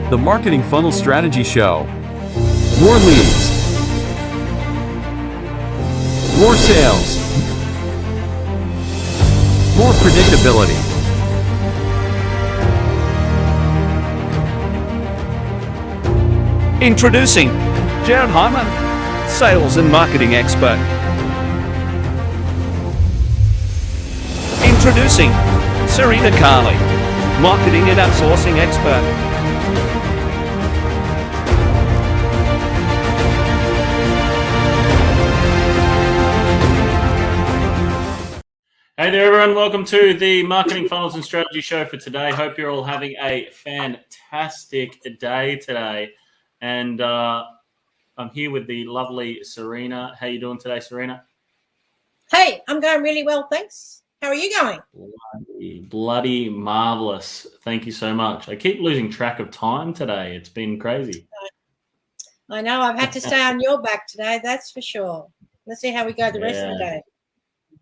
The Marketing Funnel Strategy Show. More leads. More sales. More predictability. Introducing Jared Hyman, sales and marketing expert. Introducing Serena Carley, marketing and outsourcing expert. Hey there, everyone. Welcome to the Marketing Funnels and Strategy Show for today. Hope you're all having a fantastic day today. And I'm here with the lovely Serena. How you doing today, Serena? Hey, I'm going really well, thanks. How are you going? Bloody marvelous. Thank you so much. I keep losing track of time today. It's been crazy. I know. I've had to stay on your back today, that's for sure. Let's see how we go the rest of the day.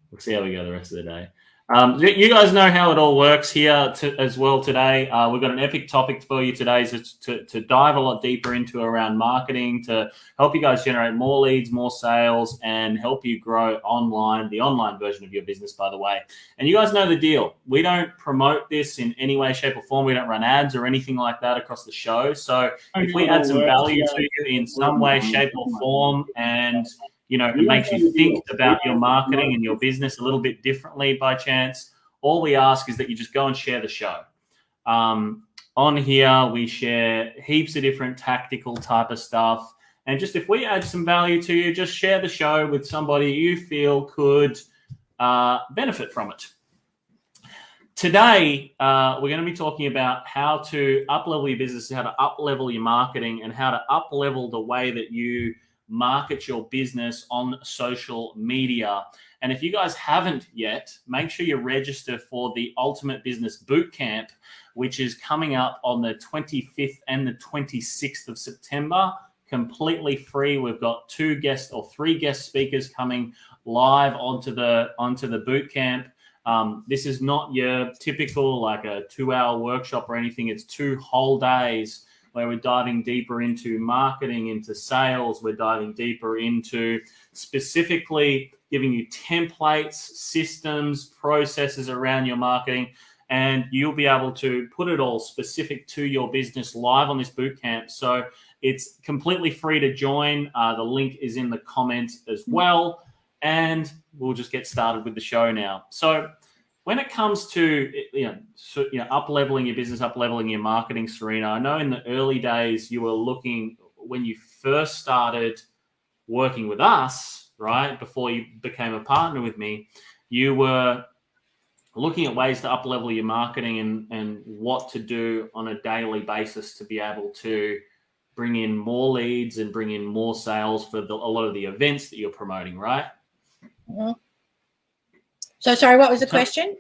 We'll see how we go the rest of the day. You guys know how it all works here as well today. We've got an epic topic for you today to dive a lot deeper into around marketing, to help you guys generate more leads, more sales, and help you grow online, the online version of your business, by the way. And you guys know the deal. We don't promote this in any way, shape, or form. We don't run ads or anything like that across the show. So if we add some value to you in some way, shape, or form, and it makes you think about your marketing and your business a little bit differently by chance, all we ask is that you just go and share the show. On here, we share heaps of different tactical type of stuff. And just if we add some value to you, just share the show with somebody you feel could benefit from it. Today, we're going to be talking about how to up-level your business, how to up-level your marketing, and how to up-level the way that you market your business on social media. And if you guys haven't yet, make sure you register for the Ultimate Business Bootcamp, which is coming up on the 25th and the 26th of September, completely free. We've got 3 guest speakers coming live onto the bootcamp. This is not your typical like a 2-hour workshop or anything. It's 2 whole days where we're diving deeper into marketing, into sales. We're diving deeper into specifically giving you templates, systems, processes around your marketing, and you'll be able to put it all specific to your business live on this bootcamp. So it's completely free to join. The link is in the comments as well, and we'll just get started with the show now. So when it comes to up-leveling your business, up-leveling your marketing, Serena, I know in the early days you were looking, when you first started working with us, right, before you became a partner with me, you were looking at ways to up-level your marketing and what to do on a daily basis to be able to bring in more leads and bring in more sales for a lot of the events that you're promoting, right? Mm-hmm. So sorry, what was the question?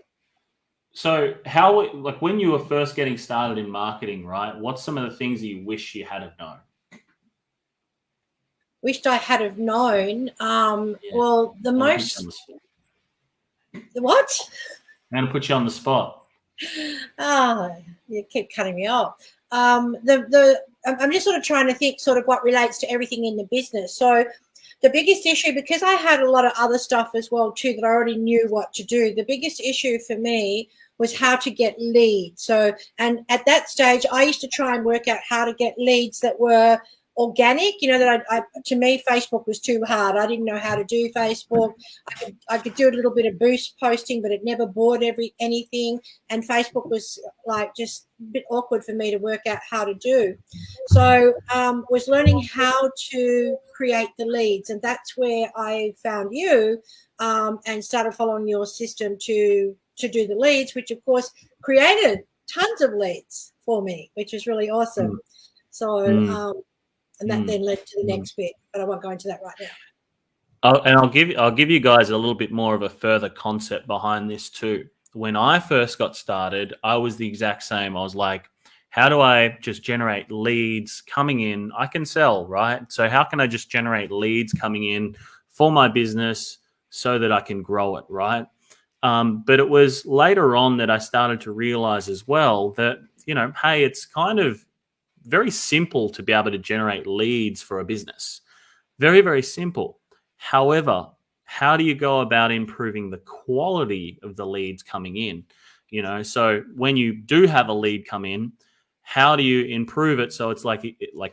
So how, like when you were first getting started in marketing, right, what's some of the things you wish you had have known? Wished I had have known. Well, the most... What? I'm going to put you on the spot. Oh, you keep cutting me off. I'm just sort of trying to think sort of what relates to everything in the business. So the biggest issue, because I had a lot of other stuff as well too that I already knew what to do, the biggest issue for me was how to get leads. So, and at that stage, I used to try and work out how to get leads that were organic. To me, Facebook was too hard. I didn't know how to do Facebook. I could do a little bit of boost posting, but it never bought anything. And Facebook was like just a bit awkward for me to work out how to do. So was learning how to create the leads. And that's where I found you and started following your system to do the leads, which of course created tons of leads for me, which was really awesome. So and that then led to the next bit, but I won't go into that right now. And I'll give you guys a little bit more of a further concept behind this too. When I first got started, I was the exact same. I was like, how do I just generate leads coming in? I can sell, right? So how can I just generate leads coming in for my business so that I can grow it, right? But it was later on that I started to realize as well that, hey, it's kind of very simple to be able to generate leads for a business. Very, very simple. However, how do you go about improving the quality of the leads coming in? So when you do have a lead come in, how do you improve it so it's like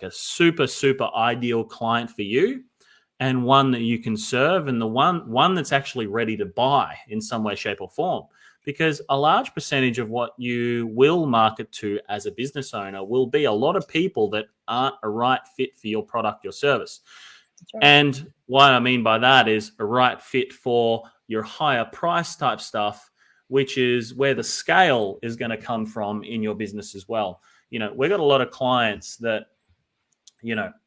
a super, super ideal client for you, and one that you can serve, and the one that's actually ready to buy in some way, shape, or form? Because a large percentage of what you will market to as a business owner will be a lot of people that aren't a right fit for your product or service. Right. And what I mean by that is a right fit for your higher price type stuff, which is where the scale is going to come from in your business as well. We've got a lot of clients that,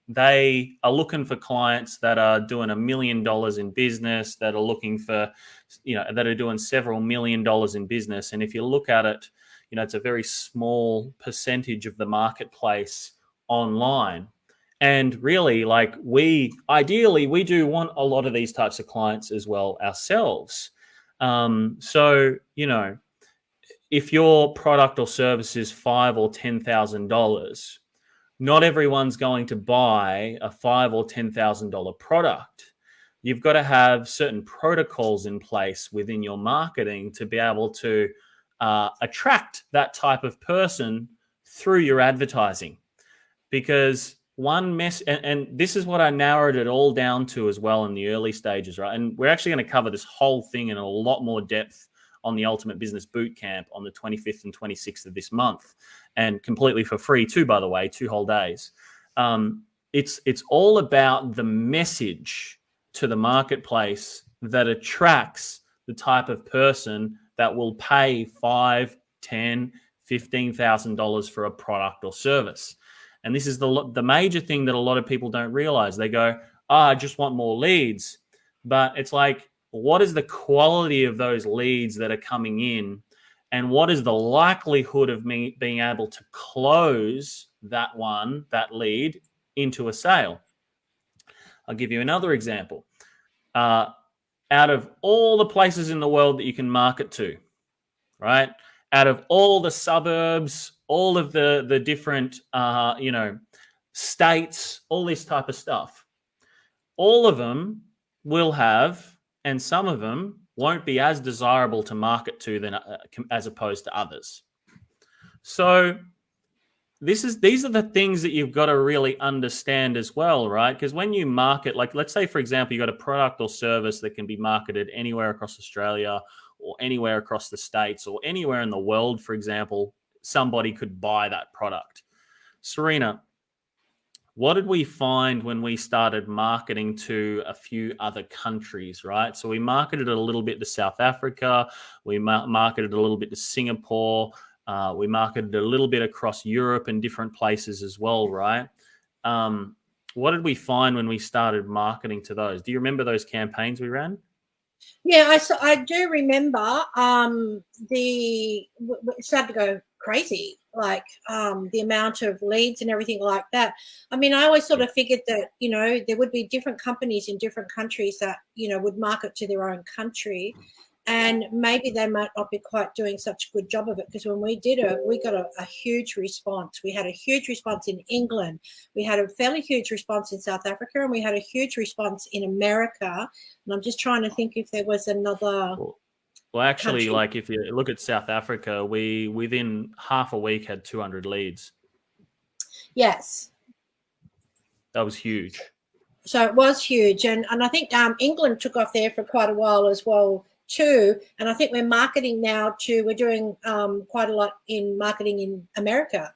they are looking for clients that are doing $1 million in business, that are looking for, that are doing several $1 million in business. And if you look at it, it's a very small percentage of the marketplace online. And really, we do want a lot of these types of clients as well ourselves. So, if your product or service is $5,000 or $10,000, not everyone's going to buy a $5,000 or $10,000 product. You've got to have certain protocols in place within your marketing to be able to attract that type of person through your advertising. Because and this is what I narrowed it all down to as well in the early stages, right? And we're actually going to cover this whole thing in a lot more depth on the Ultimate Business Bootcamp on the 25th and 26th of this month, and completely for free too, by the way, 2 whole days. It's all about the message to the marketplace that attracts the type of person that will pay $5,000, $10,000, $15,000 for a product or service. And this is the major thing that a lot of people don't realize. They go, I just want more leads. But it's like, what is the quality of those leads that are coming in? And what is the likelihood of me being able to close that lead into a sale? I'll give you another example. Out of all the places in the world that you can market to, right? Out of all the suburbs, all of the different, states, all this type of stuff, all of them will have, and some of them won't be as desirable to market to than as opposed to others. So these are the things that you've got to really understand as well, right? Because when you market, let's say, for example, you got a product or service that can be marketed anywhere across Australia or anywhere across the States or anywhere in the world, for example, somebody could buy that product. Serena, what did we find when we started marketing to a few other countries, right? So we marketed a little bit to South Africa. We marketed a little bit to Singapore. We marketed a little bit across Europe and different places as well, right? What did we find when we started marketing to those? Do you remember those campaigns we ran? Yeah, I do remember. It started to go crazy, the amount of leads and everything like that. I mean, I always sort of figured that, there would be different companies in different countries that, would market to their own country. And maybe they might not be quite doing such a good job of it, because when we did it, we got a huge response. We had a huge response in England. We had a fairly huge response in South Africa, and we had a huge response in America. And I'm just trying to think if there was another. Well, actually, country. If you look at South Africa, we within half a week had 200 leads. Yes. That was huge. So it was huge. And I think England took off there for quite a while as well too. And I think we're doing quite a lot in marketing in America.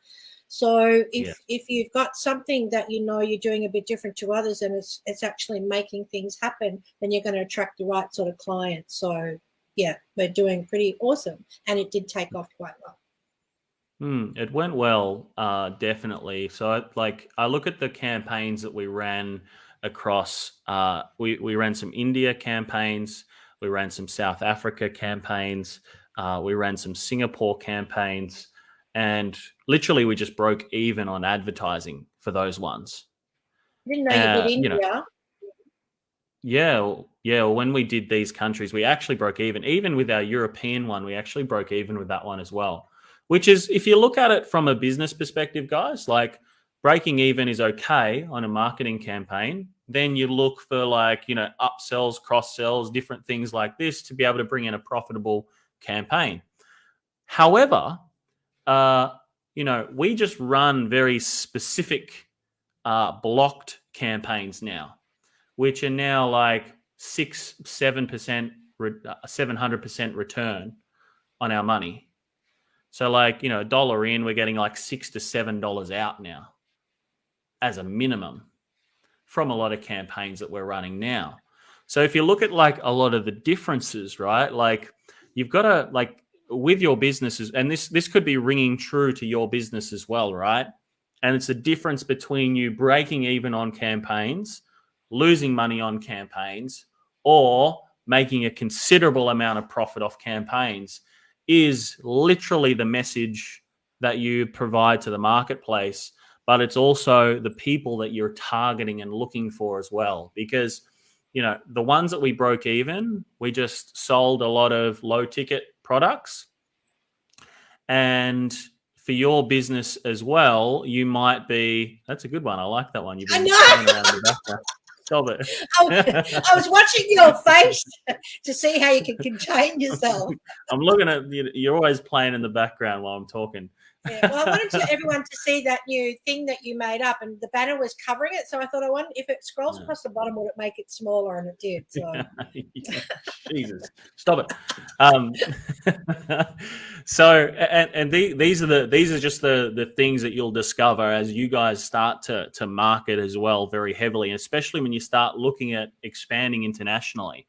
So if you've got something that you're doing a bit different to others, and it's actually making things happen, then you're going to attract the right sort of clients. So yeah, we're doing pretty awesome, and it did take off quite well. It went well, definitely. So I look at the campaigns that we ran across. We ran some India campaigns. We ran some South Africa campaigns. We ran some Singapore campaigns. And literally we just broke even on advertising for those ones. I didn't know you did India. Yeah. When we did these countries, we actually broke even. Even with our European one, we actually broke even with that one as well. Which is, if you look at it from a business perspective, guys, breaking even is okay on a marketing campaign. Then you look for like, upsells, cross sells, different things like this to be able to bring in a profitable campaign. However, we just run very specific blocked campaigns now, which are now like 6-7%, 700% return on our money. So like, $1 in, we're getting like $6 to $7 out now as a minimum from a lot of campaigns that we're running now. So if you look at like a lot of the differences, right? Like you've got to like with your businesses, and this could be ringing true to your business as well, right? And it's a difference between you breaking even on campaigns, losing money on campaigns, or making a considerable amount of profit off campaigns is literally the message that you provide to the marketplace, but it's also the people that you're targeting and looking for as well. Because, the ones that we broke even, we just sold a lot of low ticket products. And for your business as well, you might be, that's a good one. I like that one. You've been playing around in the background. Stop it. I was watching your face to see how you can contain yourself. I'm looking at you. You're always playing in the background while I'm talking. Yeah, well, I wanted everyone to see that new thing that you made up, and the banner was covering it. So I thought, I wonder if it scrolls across the bottom, would it make it smaller? And it did. So. Jesus, stop it. So, and these are just the things that you'll discover as you guys start to market as well very heavily, especially when you start looking at expanding internationally.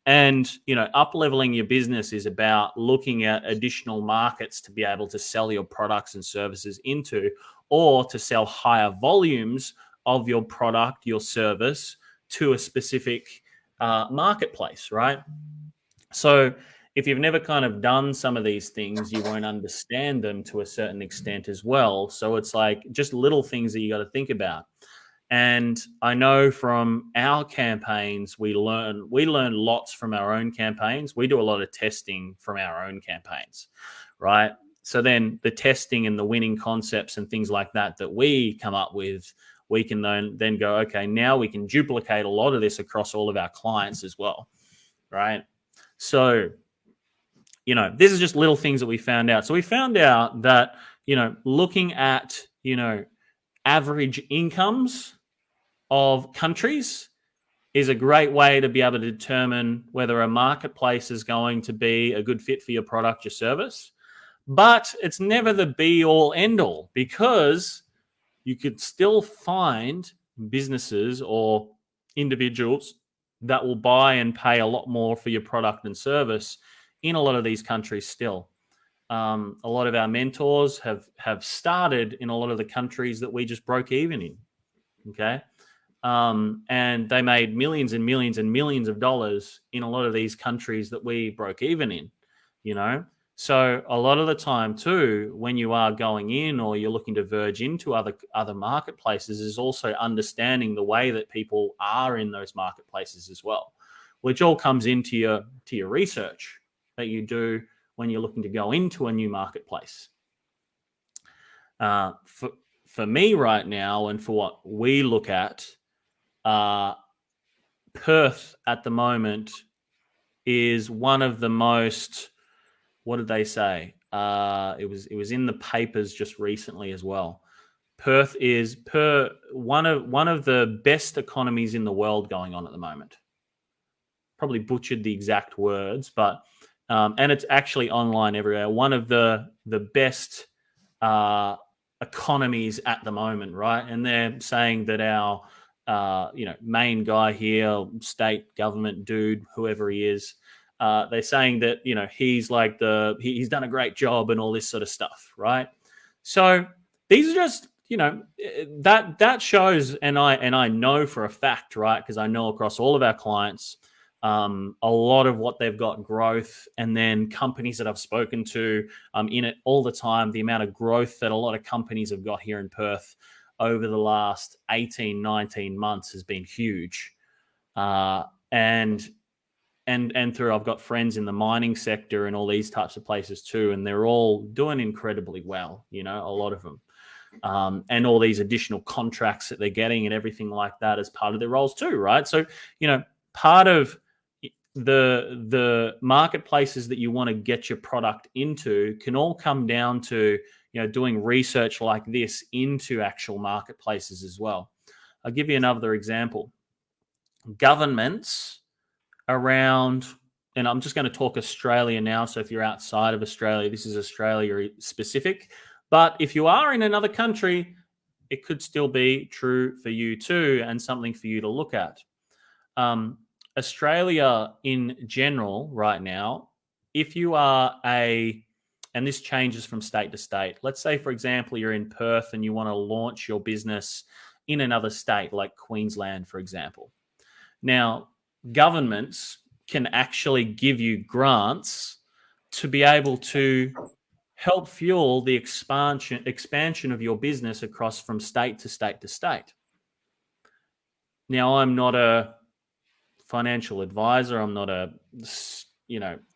And, up-leveling your business is about looking at additional markets to be able to sell your products and services into, or to sell higher volumes of your product, your service to a specific marketplace, right? So if you've never kind of done some of these things, you won't understand them to a certain extent as well. So it's like just little things that you got to think about. And I know from our campaigns, we learn lots from our own campaigns. We do a lot of testing from our own campaigns, right? So then the testing and the winning concepts and things like that we come up with, we can then go, okay, now we can duplicate a lot of this across all of our clients as well, right? So, this is just little things that we found out. So we found out that, looking at, average incomes of countries is a great way to be able to determine whether a marketplace is going to be a good fit for your product or service. But it's never the be all end all, because you could still find businesses or individuals that will buy and pay a lot more for your product and service in a lot of these countries still. A lot of our mentors have started in a lot of the countries that we just broke even in. Okay. And they made millions and millions and millions of dollars in a lot of these countries that we broke even in, So a lot of the time too, when you are going in or you're looking to verge into other marketplaces, is also understanding the way that people are in those marketplaces as well, which all comes into your research that you do when you're looking to go into a new marketplace. For me right now, and for what we look at, Perth at the moment is one of the most, what did they say? It was in the papers just recently as well. Perth is one of the best economies in the world going on at the moment. Probably butchered the exact words, but and it's actually online everywhere. One of the best economies at the moment, right? And they're saying that our main guy here, state government dude, whoever he is, they're saying that he's like he's done a great job and all this sort of stuff, right? So these are just that shows, and I know for a fact, right, because I know across all of our clients, a lot of what they've got growth, and then companies that I've spoken to in it all the time, the amount of growth that a lot of companies have got here in Perth over the last 18, 19 months has been huge. And through, I've got friends in the mining sector and all these types of places too, and they're all doing incredibly well, a lot of them. and all these additional contracts that they're getting and everything like that as part of their roles too, right? So, part of the marketplaces that you want to get your product into can all come down to doing research like this into actual marketplaces as well. I'll give you another example. Governments around, and I'm just going to talk Australia now, so if you're outside of Australia, this is Australia specific, but if you are in another country, it could still be true for you too, and something for you to look at. Australia in general right now, if you are and this changes from state to state. Let's say, for example, you're in Perth and you want to launch your business in another state, like Queensland, for example. Now, governments can actually give you grants to be able to help fuel the expansion of your business across from state to state to state. Now, I'm not a financial advisor. I'm not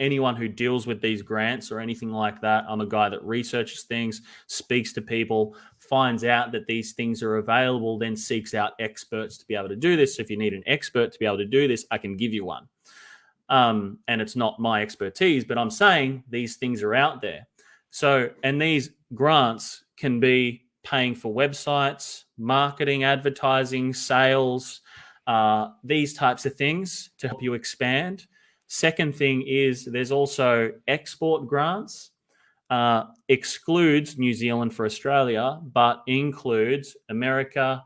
anyone who deals with these grants or anything like that. I'm a guy that researches things, speaks to people, finds out that these things are available, then seeks out experts to be able to do this. So if you need an expert to be able to do this, I can give you one. And it's not my expertise, but I'm saying these things are out there. So, and these grants can be paying for websites, marketing, advertising, sales, these types of things to help you expand. Second thing is there's also export grants, excludes New Zealand for Australia, but includes America,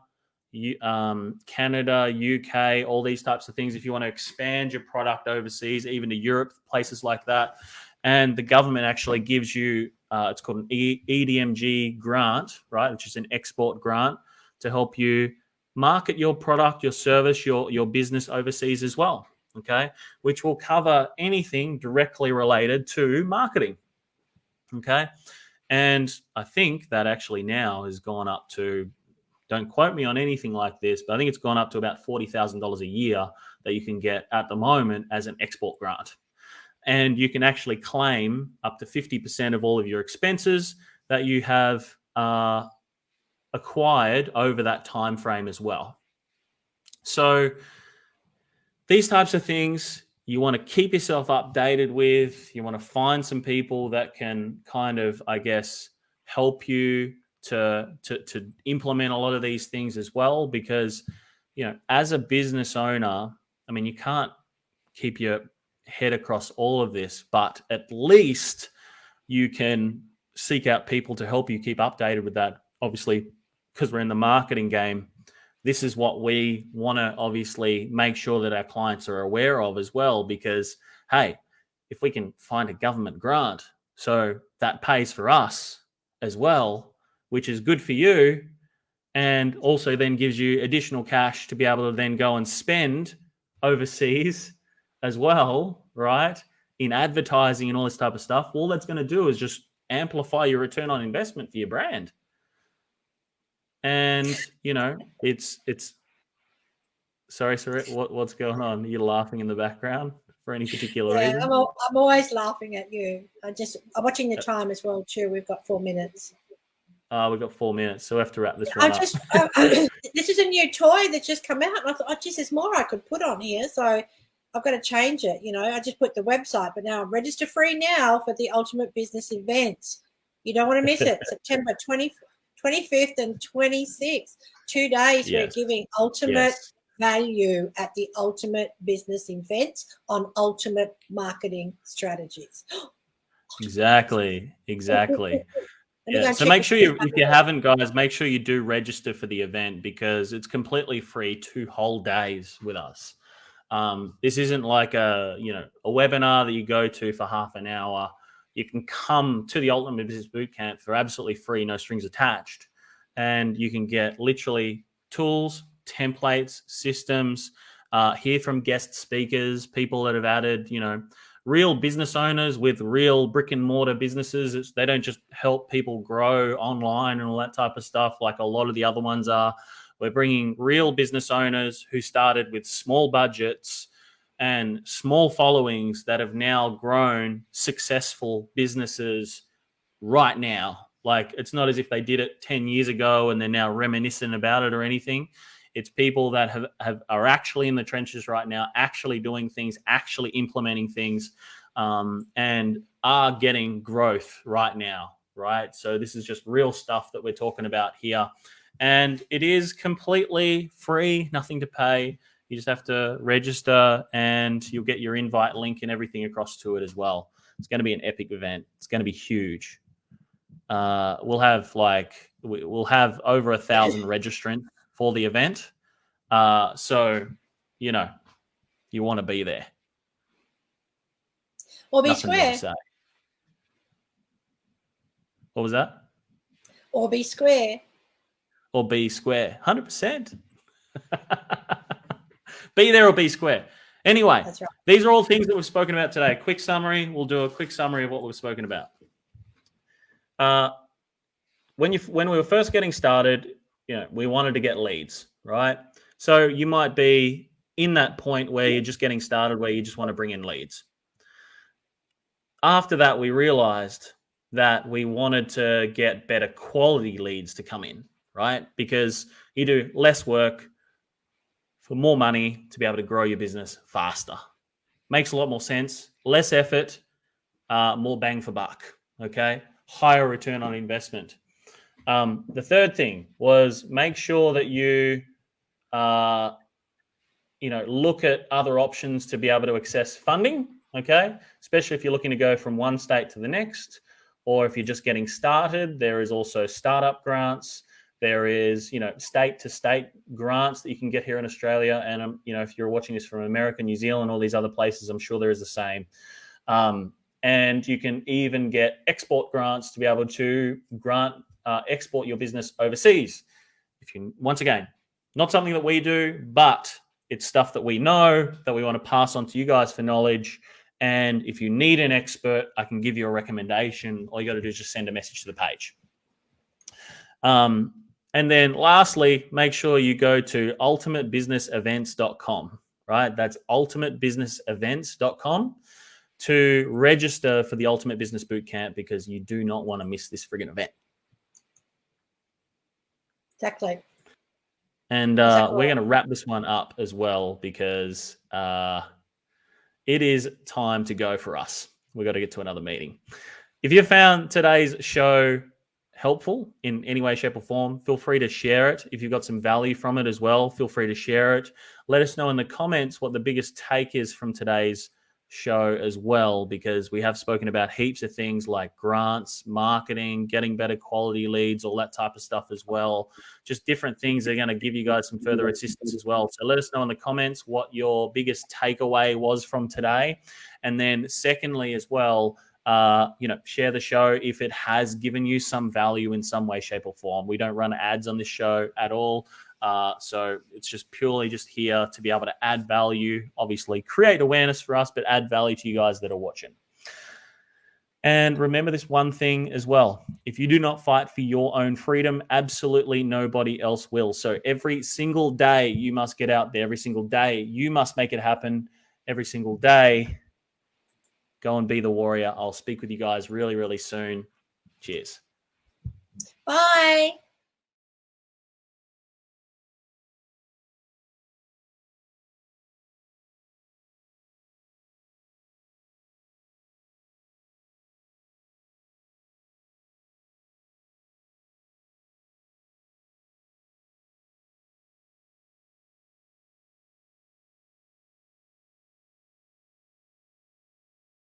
Canada, UK, all these types of things. If you want to expand your product overseas, even to Europe, places like that. And the government actually gives you, it's called an EDMG grant, right, which is an export grant to help you market your product, your service, your business overseas as well. Okay, which will cover anything directly related to marketing. Okay, and I think that actually now has gone up to, don't quote me on anything like this, but I think it's gone up to about $40,000 a year that you can get at the moment as an export grant. And you can actually claim up to 50% of all of your expenses that you have acquired over that time frame as well. So these types of things you want to keep yourself updated with. You want to find some people that can kind of, I guess, help you to implement a lot of these things as well. Because, as a business owner, I mean, you can't keep your head across all of this, but at least you can seek out people to help you keep updated with that. Obviously, because we're in the marketing game, this is what we want to obviously make sure that our clients are aware of as well, because, hey, if we can find a government grant, so that pays for us as well, which is good for you, and also then gives you additional cash to be able to then go and spend overseas as well, right, in advertising and all this type of stuff. All that's going to do is just amplify your return on investment for your brand. And, it's sorry, what's going on? You're laughing in the background for any particular reason? I'm always laughing at you. I'm watching the time as well too. We've got 4 minutes. We've got 4 minutes, so we have to wrap this one up. This is a new toy that's just come out, and I thought, there's more I could put on here, so I've got to change it. I just put the website, but now I'm register free now for the Ultimate Business Events. You don't want to miss it. September 25th and 26th, 2 days. Yes. We're giving ultimate value at the Ultimate Business Events on ultimate marketing strategies. Exactly. Yeah. So make sure if you haven't, guys, make sure you do register for the event, because it's completely free, 2 whole days with us. This isn't like a webinar that you go to for half an hour. You can come to the Ultimate Business Bootcamp for absolutely free, no strings attached. And you can get literally tools, templates, systems, hear from guest speakers, people that have added, real business owners with real brick and mortar businesses. They don't just help people grow online and all that type of stuff like a lot of the other ones are. We're bringing real business owners who started with small budgets and small followings that have now grown successful businesses right now. Like, it's not as if they did it 10 years ago and they're now reminiscent about it or anything. It's people that are actually in the trenches right now, actually doing things, actually implementing things, and are getting growth right now, right? So this is just real stuff that we're talking about here. And it is completely free, nothing to pay. You just have to register and you'll get your invite link and everything across to it as well. It's going to be an epic event. It's going to be huge. We'll have over 1,000 registrants for the event. So, you know, you want to be there. Or be Nothing more to square. say. What was that? Or be square. Or be square. 100%. Be there or be square. Anyway, That's right. These are all things that we've spoken about today. Quick summary. We'll do a quick summary of what we've spoken about. When we were first getting started, we wanted to get leads, right? So you might be in that point where you're just getting started, where you just want to bring in leads. After that, we realized that we wanted to get better quality leads to come in, right? Because you do less work for more money to be able to grow your business faster. Makes a lot more sense. Less effort, more bang for buck, okay? Higher return on investment. The third thing was make sure that you, look at other options to be able to access funding, okay? Especially if you're looking to go from one state to the next, or if you're just getting started. There is also startup grants. There is, state to state grants that you can get here in Australia. And, if you're watching this from America, New Zealand, all these other places, I'm sure there is the same. And you can even get export grants to be able to export your business overseas. Once again, not something that we do, but it's stuff that we know that we want to pass on to you guys for knowledge. And if you need an expert, I can give you a recommendation. All you got to do is just send a message to the page. And then lastly, make sure you go to ultimatebusinessevents.com, right? That's ultimatebusinessevents.com to register for the Ultimate Business Bootcamp, because you do not want to miss this friggin' event. Exactly. And we're going to wrap this one up as well, because it is time to go for us. We've got to get to another meeting. If you found today's show helpful in any way, shape, or form, feel free to share it. If you've got some value from it as well, feel free to share it. Let us know in the comments what the biggest take is from today's show as well, because we have spoken about heaps of things like grants, marketing, getting better quality leads, all that type of stuff as well. Just different things that are going to give you guys some further assistance as well. So let us know in the comments what your biggest takeaway was from today. And then secondly as well, share the show if it has given you some value in some way, shape, or form. We don't run ads on this show at all. So it's just purely just here to be able to add value, obviously create awareness for us, but add value to you guys that are watching. And remember this one thing as well. If you do not fight for your own freedom, absolutely nobody else will. So every single day you must get out there. Every single day you must make it happen. Every single day, go and be the warrior. I'll speak with you guys really, really soon. Cheers. Bye.